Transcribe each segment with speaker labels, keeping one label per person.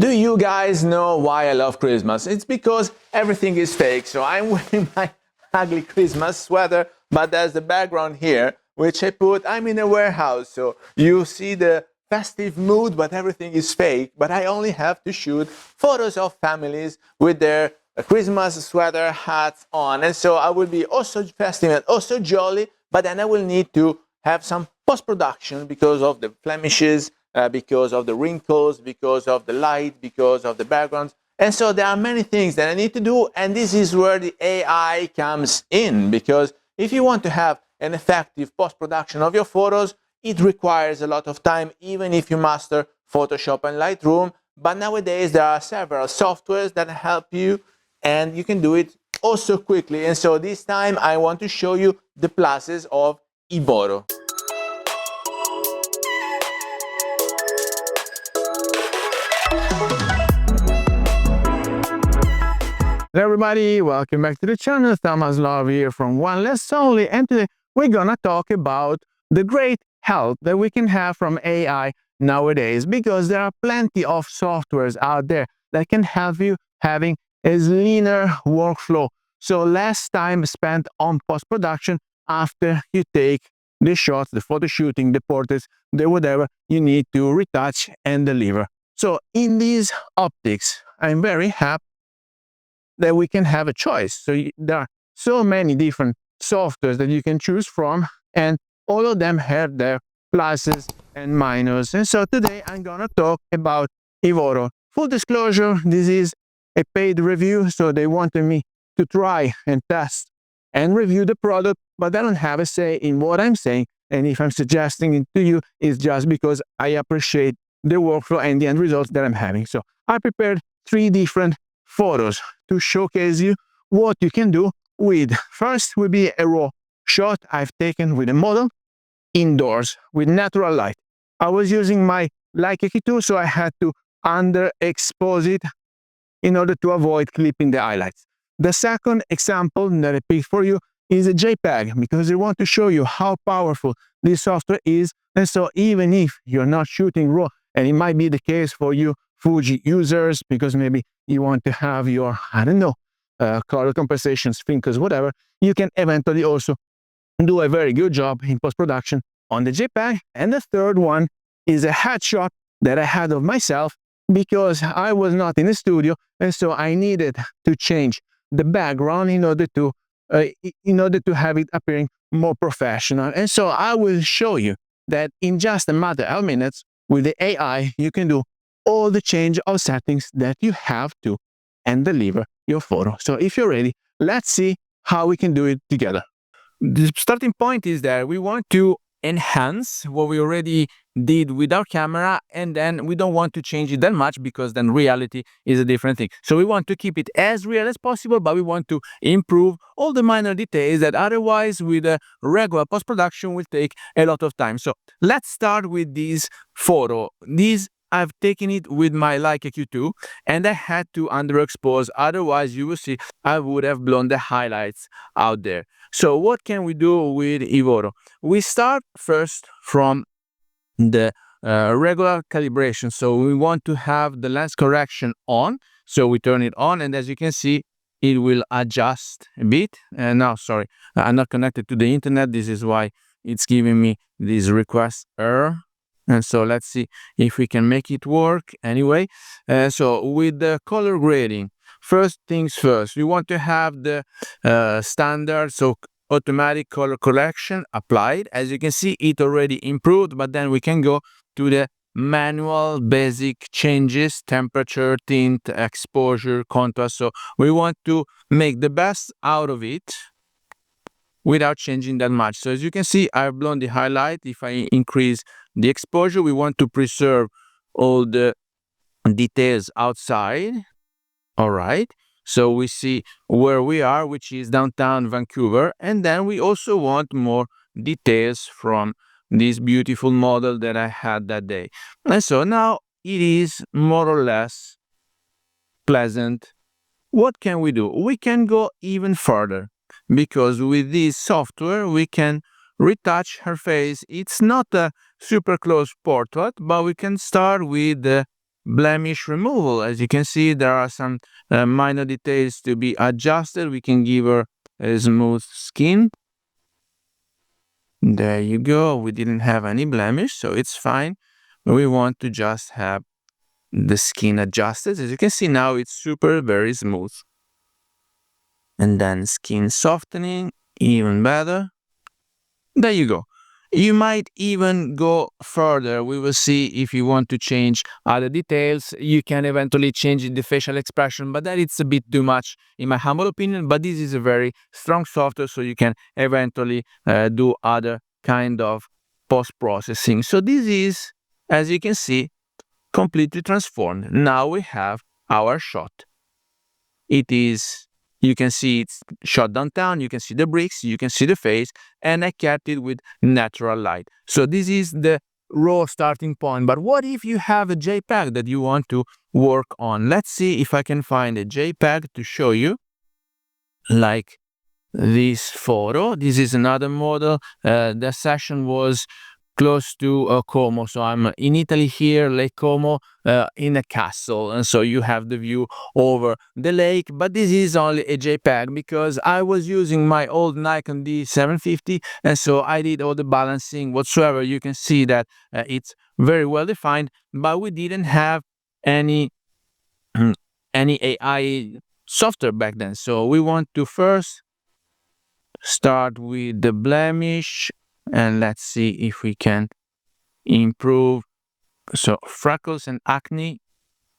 Speaker 1: Do you guys know why I love Christmas? It's because everything is fake. So I'm wearing my ugly Christmas sweater, but there's the background here, which I'm in a warehouse. So you see the festive mood, but everything is fake. But I only have to shoot photos of families with their Christmas sweater hats on. And so I will be also festive and also jolly, but then I will need to have some post-production because of the blemishes, because of the wrinkles, because of the light, because of the backgrounds. And so there are many things that I need to do, and this is where the AI comes in, because if you want to have an effective post-production of your photos, it requires a lot of time, even if you master Photoshop and Lightroom. But nowadays there are several softwares that help you, and you can do it also quickly. And so this time I want to show you the pluses of evoto. Hello everybody, welcome back to the channel. Thomas Love here from One Less Only, and today we're gonna talk about the great help that we can have from AI nowadays, because there are plenty of softwares out there that can help you having a leaner workflow, so less time spent on post-production after you take the shots, the photo shooting, the portraits, the whatever you need to retouch and deliver. So in these optics, I'm very happy that we can have a choice. So there are so many different softwares that you can choose from, and all of them have their pluses and minus. And so today I'm gonna talk about evoto. Full disclosure, this is a paid review, so they wanted me to try and test and review the product, but I don't have a say in what I'm saying, and if I'm suggesting it to you, it's just because I appreciate the workflow and the end results that I'm having. So I prepared 3 different photos to showcase you what you can do with. First will be a raw shot I've taken with a model indoors with natural light. I was using my Leica Q2, so I had to underexpose it in order to avoid clipping the highlights. The second example that I picked for you is a JPEG, because I want to show you how powerful this software is. And so even if you're not shooting raw, and it might be the case for you Fuji users, because maybe you want to have your, I don't know, color compensations, fingers, whatever, you can eventually also do a very good job in post-production on the JPEG. And the third one is a headshot that I had of myself, because I was not in the studio, and so I needed to change the background in order to have it appearing more professional. And so I will show you that in just a matter of minutes with the AI, you can do all the change of settings that you have to and deliver your photo. So if you're ready, let's see how we can do it together. The starting point is that we want to enhance what we already did with our camera, and then we don't want to change it that much, because then reality is a different thing. So we want to keep it as real as possible, but we want to improve all the minor details that otherwise with a regular post-production will take a lot of time. So let's start with this photo. I've taken it with my Leica Q2, and I had to underexpose, otherwise you will see I would have blown the highlights out there. So what can we do with evoto? We start first from the regular calibration. So we want to have the lens correction on, so we turn it on, and as you can see, it will adjust a bit. And now, sorry, I'm not connected to the internet. This is why it's giving me this request error. And so let's see if we can make it work anyway. So with the color grading, first things first, we want to have the standard, so automatic color correction applied. As you can see, it already improved, but then we can go to the manual basic changes: temperature, tint, exposure, contrast. So we want to make the best out of it without changing that much. So as you can see, I've blown the highlight. If I increase the exposure, we want to preserve all the details outside. All right, so we see where we are, which is downtown Vancouver, and then we also want more details from this beautiful model that I had that day. And so now it is more or less pleasant. What can we do? We can go even further, because with this software we can retouch her face. It's not a super close portrait, but we can start with the blemish removal. As you can see, there are some minor details to be adjusted. We can give her a smooth skin. There you go. We didn't have any blemish, so it's fine. We want to just have the skin adjusted. As you can see now, it's very smooth. And then skin softening, even better. There you go. You might even go further. We will see if you want to change other details. You can eventually change the facial expression, but that it's a bit too much in my humble opinion. But this is a very strong software, so you can eventually do other kind of post-processing. So this is, as you can see, completely transformed. Now we have our shot. It is, you can see it's shot downtown, you can see the bricks, you can see the face, and I kept it with natural light. So this is the raw starting point. But what if you have a JPEG that you want to work on? Let's see if I can find a JPEG to show you, like this photo. This is another model. The session was close to Como. So I'm in Italy here, Lake Como, in a castle. And so you have the view over the lake. But this is only a JPEG because I was using my old Nikon D750. And so I did all the balancing whatsoever. You can see that it's very well defined, but we didn't have any AI software back then. So we want to first start with the blemish, and let's see if we can improve. So freckles and acne.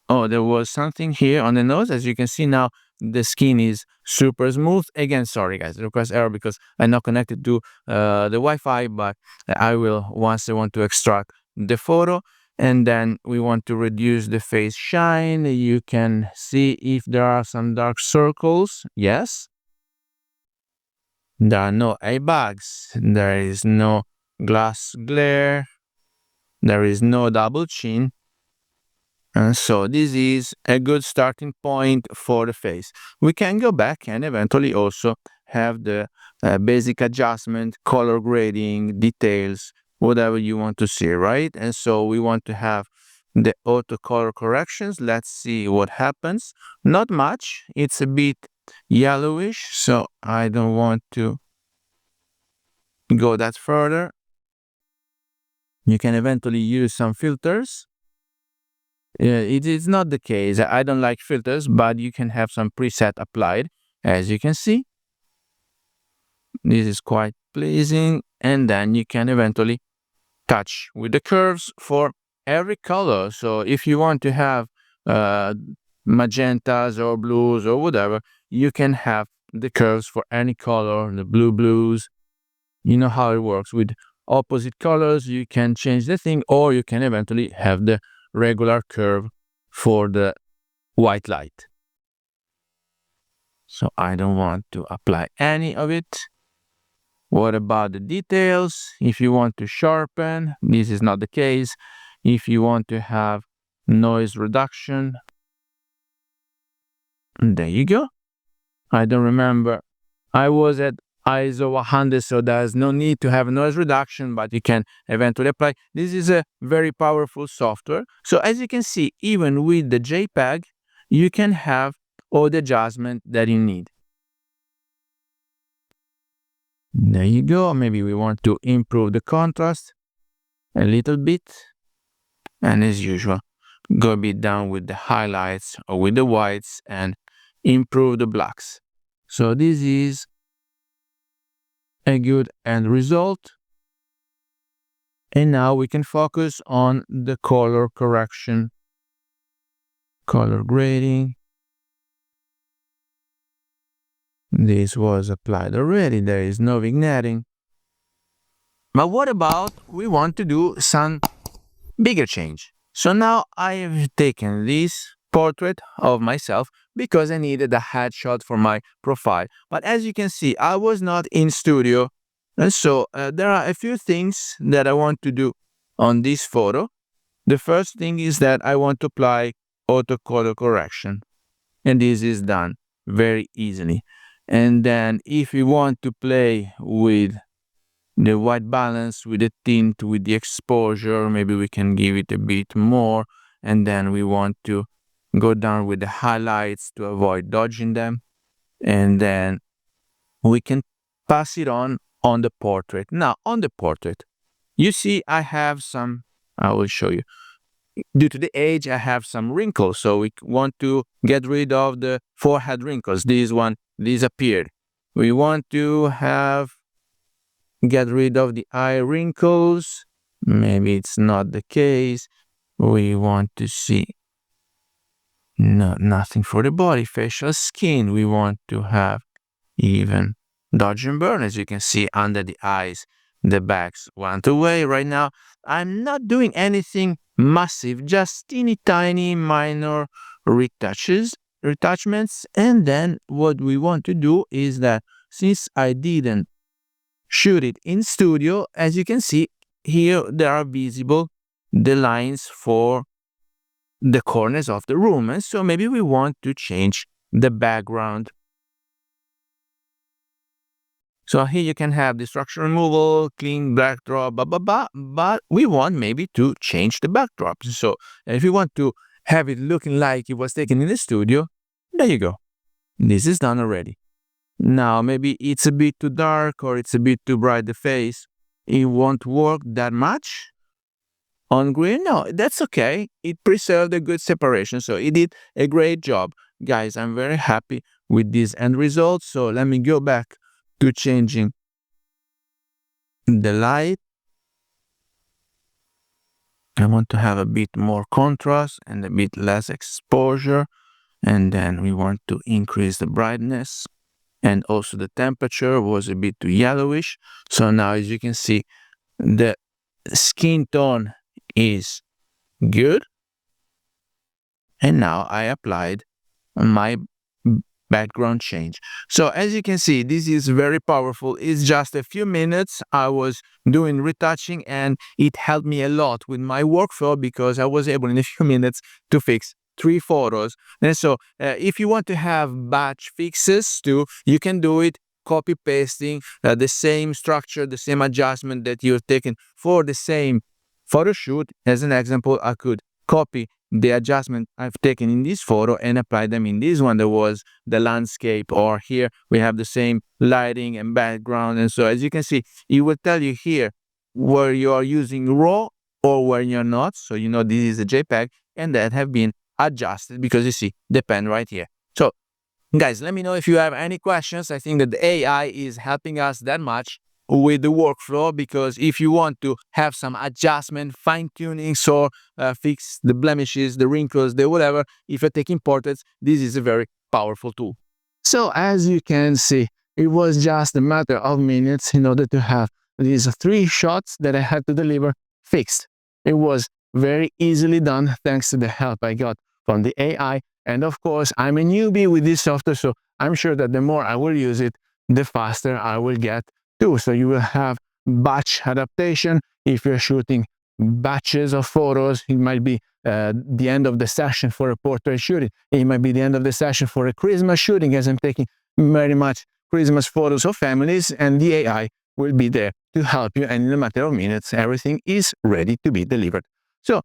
Speaker 1: Oh, there was something here on the nose. As you can see now, the skin is super smooth. Again, sorry guys, request error because I'm not connected to the Wi-Fi, but I will once I want to extract the photo. And then we want to reduce the face shine. You can see if there are some dark circles. Yes. There are no eye bags. There is no glass glare. There is no double chin. And so this is a good starting point for the face. We can go back and eventually also have the basic adjustment, color grading, details, whatever you want to see, right? And so we want to have the auto color corrections. Let's see what happens. Not much. It's a bit yellowish, so I don't want to go that further. You can eventually use some filters. It is not the case. I don't like filters, but you can have some preset applied, as you can see. This is quite pleasing. And then you can eventually touch with the curves for every color. So if you want to have magentas or blues or whatever, you can have the curves for any color, the blues. You know how it works. With opposite colors, you can change the thing, or you can eventually have the regular curve for the white light. So I don't want to apply any of it. What about the details? If you want to sharpen, this is not the case. If you want to have noise reduction, there you go. I don't remember. I was at ISO 100, so there's no need to have noise reduction, but you can eventually apply. This is a very powerful software. So as you can see, even with the JPEG, you can have all the adjustment that you need. There you go. Maybe we want to improve the contrast a little bit. And as usual, go a bit down with the highlights or with the whites and improve the blacks. So this is a good end result. And now we can focus on the color correction, color grading. This was applied already. There is no vignetting. But what about we want to do some bigger change? So now I have taken this portrait of myself because I needed a headshot for my profile. But as you can see, I was not in studio. And so there are a few things that I want to do on this photo. The first thing is that I want to apply auto color correction. And this is done very easily. And then if you want to play with the white balance, with the tint, with the exposure, maybe we can give it a bit more. and then we want to go down with the highlights to avoid dodging them, and then we can pass it on the portrait. Now on the portrait, you see I have some, I will show you. Due to the age, I have some wrinkles, so we want to get rid of the forehead wrinkles. These disappeared. We want to get rid of the eye wrinkles. Maybe it's not the case. We want to see nothing for the body, facial skin. We want to have even dodge and burn, as you can see under the eyes. The backs went away. Right now, I'm not doing anything massive, just teeny tiny minor retouchments. And then what we want to do is that since I didn't shoot it in studio, as you can see here, there are visible the lines for the corners of the room. And so maybe we want to change the background. So here you can have the structure removal, clean backdrop, but we want maybe to change the backdrop. So if you want to have it looking like it was taken in the studio, there you go. This is done already. Now maybe it's a bit too dark or it's a bit too bright the face. It won't work that much on green. No, that's okay. It preserved a good separation. So it did a great job. Guys, I'm very happy with this end result. So let me go back to changing the light. I want to have a bit more contrast and a bit less exposure. And then we want to increase the brightness. And also the temperature was a bit too yellowish. So now, as you can see, the skin tone is good. And now I applied my background change. So as you can see, this is very powerful. It's just a few minutes. I was doing retouching and it helped me a lot with my workflow because I was able in a few minutes to fix 3 photos. And so if you want to have batch fixes too, you can do it copy pasting the same structure, the same adjustment that you've taken for the same photo shoot. As an example, I could copy the adjustment I've taken in this photo and apply them in this one. There was the landscape, or here we have the same lighting and background. And so as you can see, it will tell you here where you are using RAW or where you're not. So you know this is a JPEG and that have been adjusted because you see the pen right here. So guys, let me know if you have any questions. I think that the AI is helping us that much with the workflow, because if you want to have some adjustment, fine-tunings, or fix the blemishes, the wrinkles, the whatever, if you're taking portraits, this is a very powerful tool. So as you can see, it was just a matter of minutes in order to have these 3 shots that I had to deliver fixed. It was very easily done thanks to the help I got from the AI. And of course, I'm a newbie with this software, so I'm sure that the more I will use it, the faster I will get too. So you will have batch adaptation. If you're shooting batches of photos, it might be the end of the session for a portrait shooting. It might be the end of the session for a Christmas shooting, as I'm taking very much Christmas photos of families, and the AI will be there to help you. And in a matter of minutes, everything is ready to be delivered. So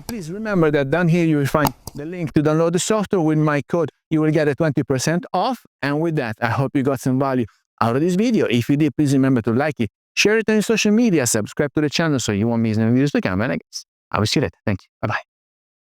Speaker 1: please remember that down here you will find the link to download the software. With my code, you will get a 20% off. And with that, I hope you got some value out of this video. If you did, please remember to like it, share it on your social media, subscribe to the channel so you won't miss any videos to come. And I guess I will see you later. Thank you. Bye-bye.